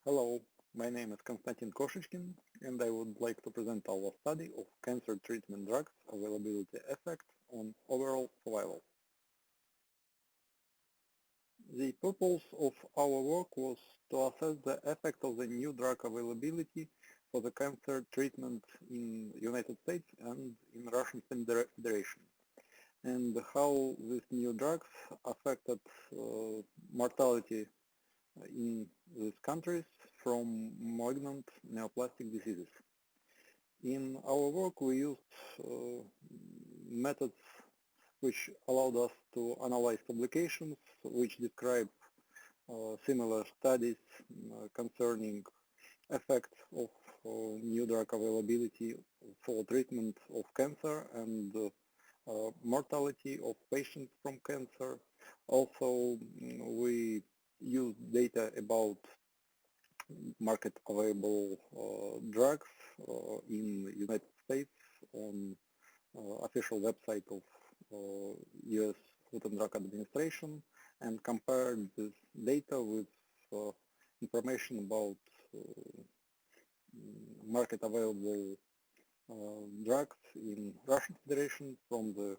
Hello, my name is Konstantin Koshichkin, and I would like to present our study of cancer treatment drugs availability effect on overall survival. The purpose of our work was to assess the effect of the new drug availability for the cancer treatment in United States and in Russian Federation, and how these new drugs affected mortality in these countries from malignant neoplastic diseases. In our work, we used methods which allowed us to analyze publications which describe similar studies concerning effects of new drug availability for treatment of cancer and mortality of patients from cancer. Also, we use data about market available drugs in United States on official website of US Food and Drug Administration and compared this data with information about market available drugs in Russian Federation from the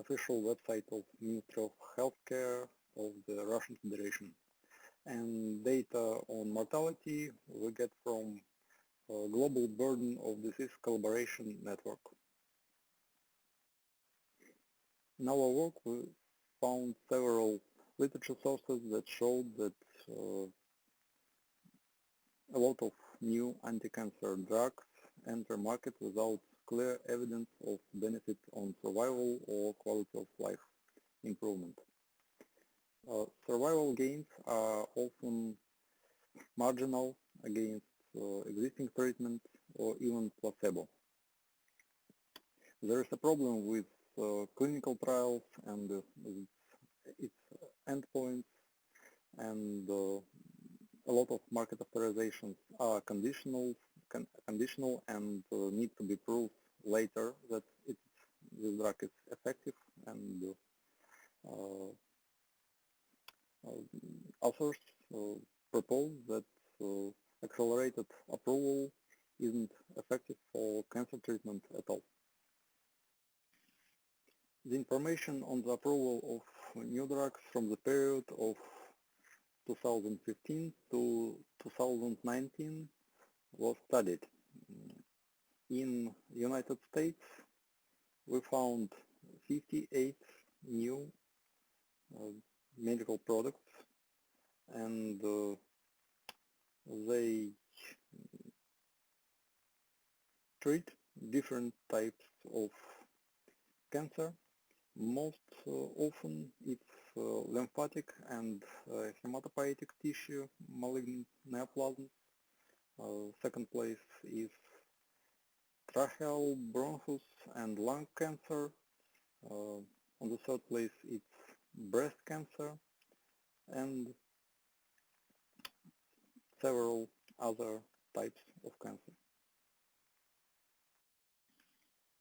official website of Ministry of Healthcare of the Russian Federation. And data on mortality we get from Global Burden of Disease Collaboration Network. In our work, we found several literature sources that showed that a lot of new anti-cancer drugs enter market without clear evidence of benefit on survival or quality of life improvement. Survival gains are often marginal against existing treatment or even placebo. There is a problem with clinical trials and its endpoints, and a lot of market authorizations are conditional and need to be proved later that this drug is effective, and authors propose that accelerated approval isn't effective for cancer treatment at all. The information on the approval of new drugs from the period of 2015 to 2019 was studied. In United States, we found 58 new medical products, and they treat different types of cancer. Most often it's lymphatic and hematopoietic tissue malignant neoplasms. Second place is tracheal, bronchus and lung cancer. On the third place it's breast cancer and several other types of cancer.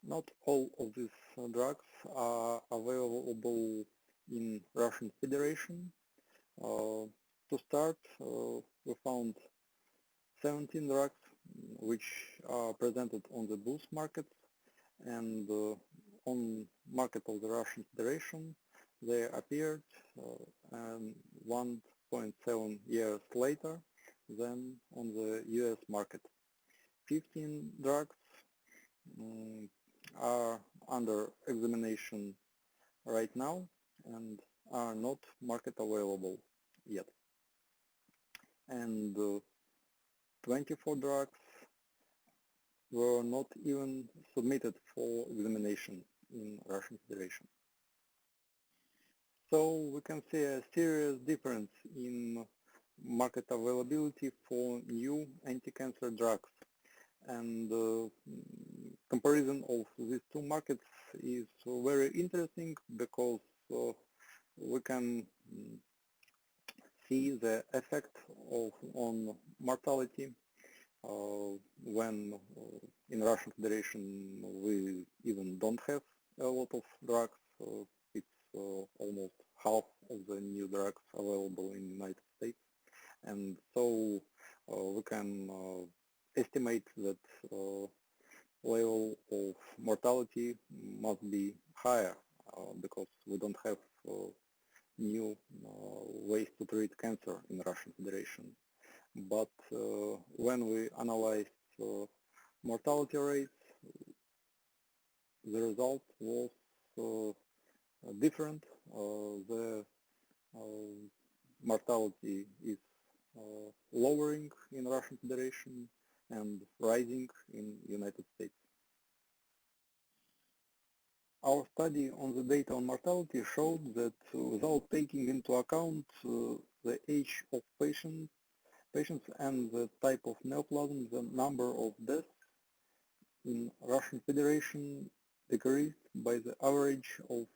Not all of these drugs are available in Russian Federation. To start, we found 17 drugs which are presented on the booth market, and on market of the Russian Federation they appeared 1.7 years later than on the US market. 15 drugs are under examination right now and are not market available yet. And 24 drugs were not even submitted for examination in Russian Federation. So we can see a serious difference in market availability for new anti-cancer drugs. And comparison of these two markets is very interesting because we can see the effect on mortality when in Russian Federation we even don't have a lot of drugs. It's almost half of the new drugs available in the United States, and so can estimate that level of mortality must be higher because we don't have new ways to treat cancer in Russian Federation. But when we analyze mortality rates, the result was different. The mortality is lowering in Russian Federation and rising in United States. Our study on the data on mortality showed that without taking into account the age of patients and the type of neoplasm, the number of deaths in Russian Federation decreased by the average of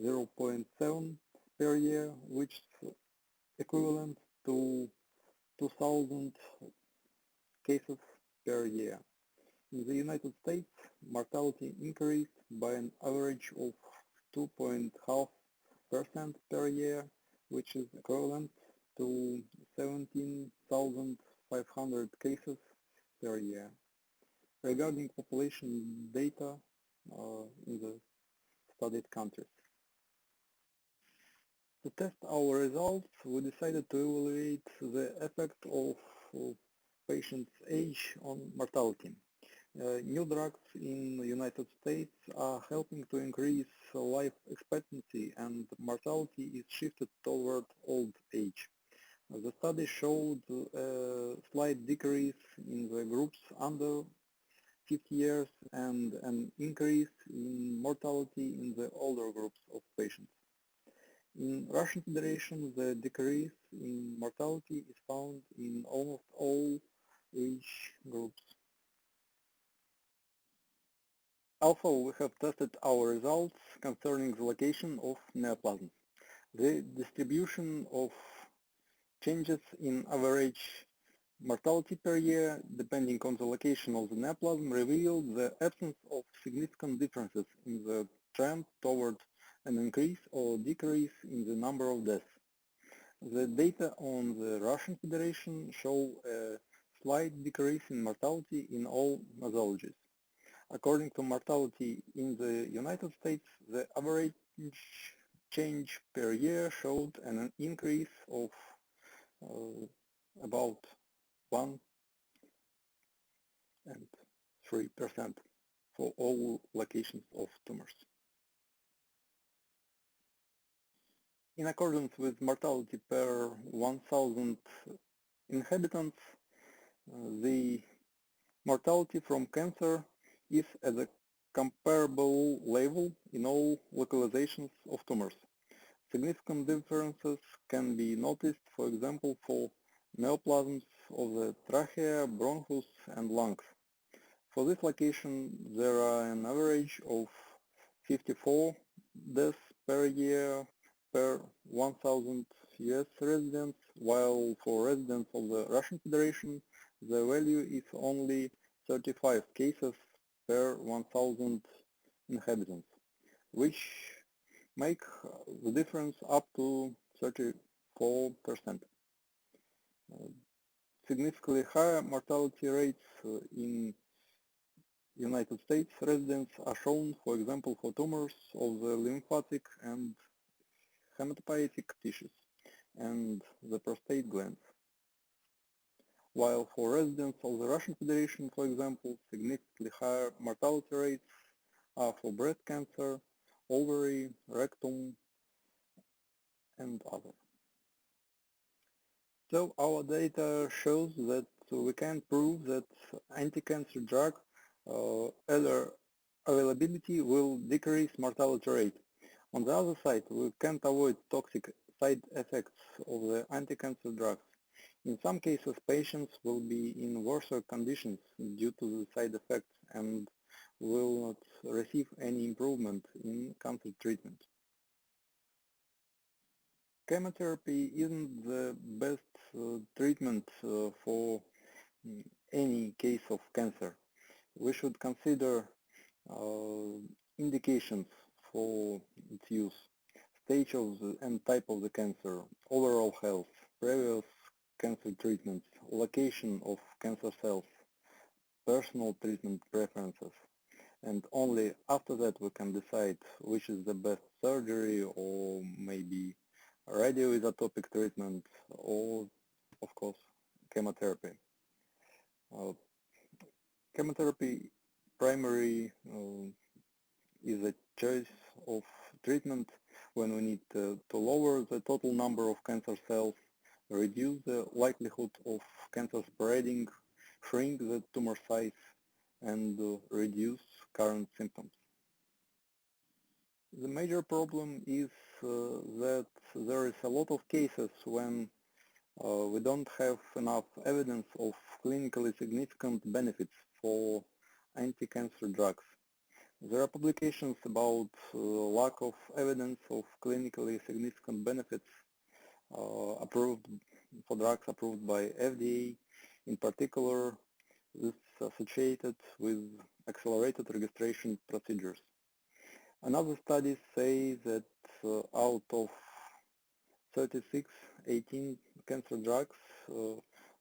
0.7 per year, which is equivalent to 2,000 cases per year. In the United States, mortality increased by an average of 2.5% per year, which is equivalent to 17,500 cases per year. Regarding population data in the studied countries. To test our results, we decided to evaluate the effect of patients' age on mortality. New drugs in the United States are helping to increase life expectancy, and mortality is shifted toward old age. The study showed a slight decrease in the groups under 50 years and an increase in mortality in the older groups of patients. In Russian Federation, the decrease in mortality is found in almost all age groups. Also, we have tested our results concerning the location of neoplasms. The distribution of changes in average mortality per year, depending on the location of the neoplasm, revealed the absence of significant differences in the trend toward an increase or decrease in the number of deaths. The data on the Russian Federation show a slight decrease in mortality in all nosologies. According to mortality in the United States, the average change per year showed an increase of about 1 and 3% for all locations of tumors. In accordance with mortality per 1,000 inhabitants, the mortality from cancer is at a comparable level in all localizations of tumors. Significant differences can be noticed, for example, for neoplasms of the trachea, bronchus, and lungs. For this location, there are an average of 54 deaths per year per 1,000 US residents, while for residents of the Russian Federation, the value is only 35 cases per 1,000 inhabitants, which make the difference up to 34%. Significantly higher mortality rates in United States residents are shown, for example, for tumors of the lymphatic and hematopoietic tissues and the prostate glands. While for residents of the Russian Federation, for example, significantly higher mortality rates are for breast cancer, ovary, rectum, and others. So our data shows that we can prove that anti-cancer drug either availability will decrease mortality rate. On the other side, we can't avoid toxic side effects of the anti-cancer drugs. In some cases, patients will be in worse conditions due to the side effects and will not receive any improvement in cancer treatment. Chemotherapy isn't the best treatment for any case of cancer. We should consider indications for its use, stage of and type of the cancer, overall health, previous cancer treatments, location of cancer cells, personal treatment preferences, and only after that we can decide which is the best surgery or maybe radioisotopic treatment or, of course, chemotherapy. Uh, Chemotherapy primary is a choice of treatment when we need to lower the total number of cancer cells, reduce the likelihood of cancer spreading, shrink the tumor size, and reduce current symptoms. The major problem is that there is a lot of cases when we don't have enough evidence of clinically significant benefits for anti-cancer drugs. There are publications about lack of evidence of clinically significant benefits approved for drugs approved by FDA. In particular, this is associated with accelerated registration procedures. Another studies say that out of 36, 18 cancer drugs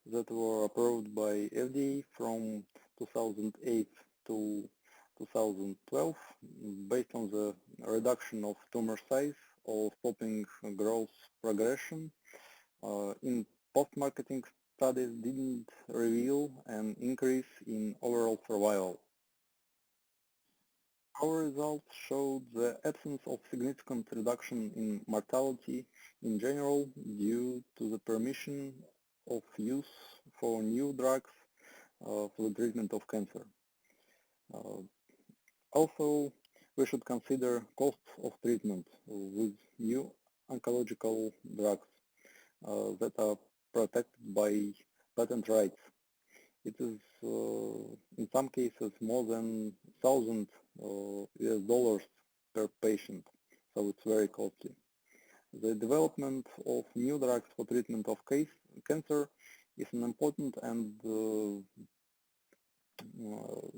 that were approved by FDA from 2008 to 2012 based on the reduction of tumor size or stopping growth progression. In post-marketing studies didn't reveal an increase in overall survival. Our results showed the absence of significant reduction in mortality in general due to the permission of use for new drugs for the treatment of cancer. Also, we should consider costs of treatment with new oncological drugs that are protected by patent rights. It is in some cases more than $1,000 per patient, so it's very costly. The development of new drugs for treatment of cancer is an important, and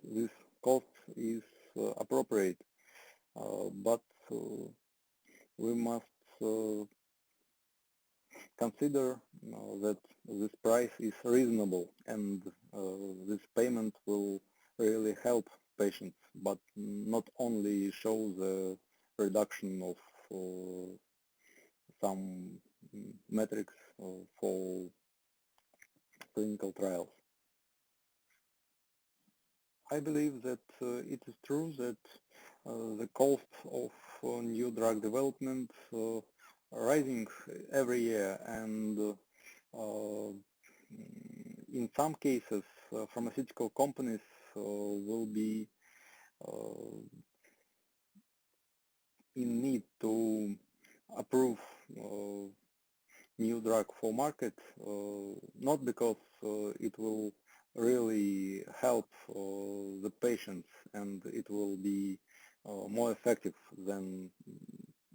this cost is appropriate, but we must consider that this price is reasonable, and this payment will really help patients, but not only show the reduction of some metrics for clinical trials. I believe that it is true that the cost of new drug development rising every year, and in some cases pharmaceutical companies will be in need to approve new drug for market, not because it will really help the patients and it will be more effective than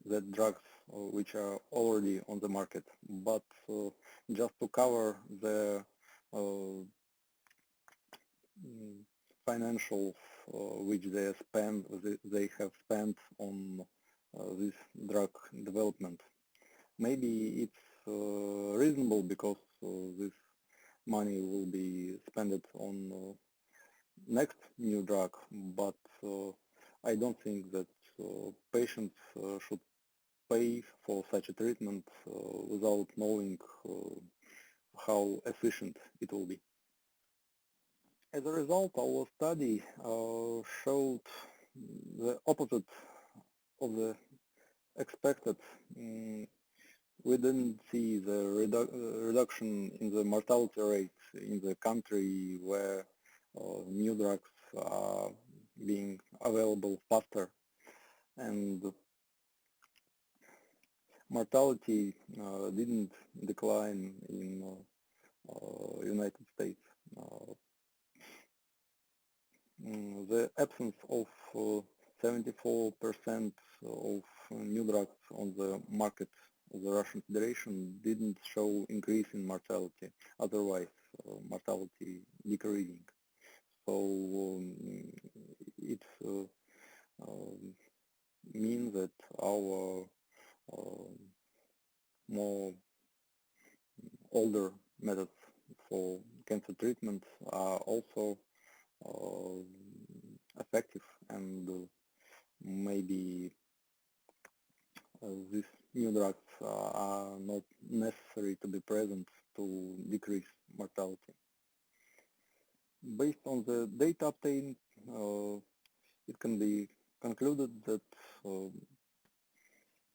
the drugs which are already on the market, but just to cover the financials which they have spent on this drug development. Maybe it's reasonable because this money will be spent on next new drug, but I don't think that patients should pay for such a treatment without knowing how efficient it will be. As a result, our study showed the opposite of the expected. We didn't see the reduction in the mortality rate in the country where new drugs are being available faster, and mortality didn't decline in United States. The absence of 74% of new drugs on the market of the Russian Federation didn't show increase in mortality, otherwise mortality decreasing. So it means that our more older methods for cancer treatment are also uh, effective, and maybe these new drugs are not necessary to be present to decrease mortality. Based on the data obtained, it can be concluded that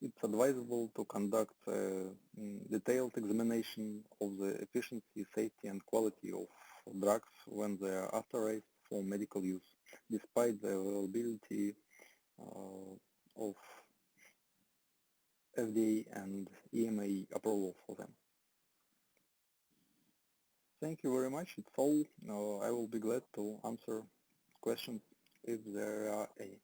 it's advisable to conduct a detailed examination of the efficiency, safety, and quality of drugs when they are authorized for medical use, despite the availability of FDA and EMA approval for them. Thank you very much. It's all. I will be glad to answer questions if there are any.